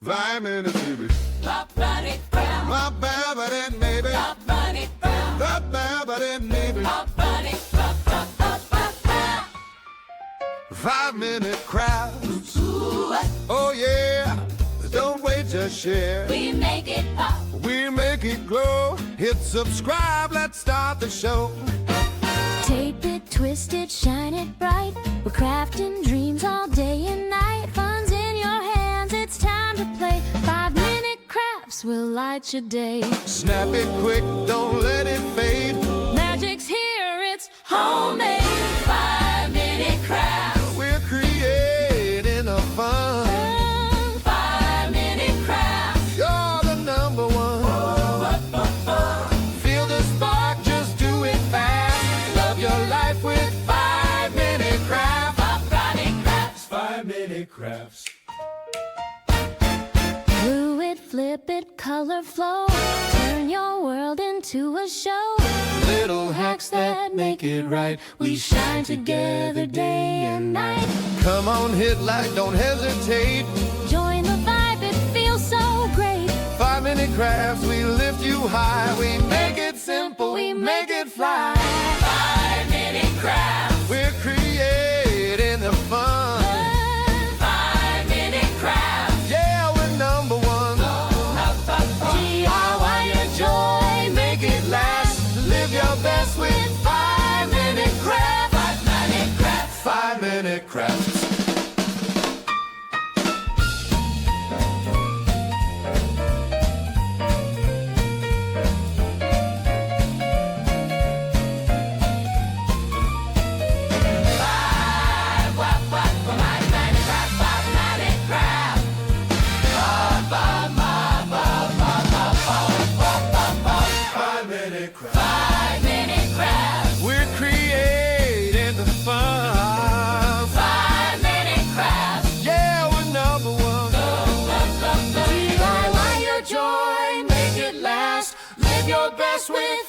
5 minutes, baby. Ba-ba-dee brown. Ba-ba-ba-dee, maybe. Ba-ba-dee brown. Ba-ba-ba-dee, maybe. Ba-ba-dee ba-ba-ba-ba-ba. 5-minute crafts. Ooh, Oh yeah. Don't wait, just share. we make it pop. We make it glow. Hit subscribe. Let's start the show. Tape it, twist it, shine it bright. We're crafting dreams all day and night. Fun's in your hands, it's time to play. 5-minute crafts will light your day. Snap it quick. Don't let it fade. Magic's here, it's Homemade 5-minute crafts. We're creating a fun. 5-minute crafts. You're the number one. Feel the spark, just do it fast. Love your life with 5-minute crafts. Ba-ba-dee crafts. 5-minute crafts. glue it, flip it, color flow. Turn your world into a show. Little hacks that make it right. We shine together day and night. Come on, hit like, don't hesitate. Join the vibe, it feels so great. 5-minute crafts, we lift you high. We make it simple, we make it fly. 5-minute crafts. We're creating the fun. 5-minute crafts. Yeah, we're number one. DIY your joy, make it last. Live your best with 5-minute crafts. 5-minute crafts. 5-minute crafts. We're creating the fun. 5-minute crafts. Yeah, we're number one. DIY your joy, make it last. Live your best with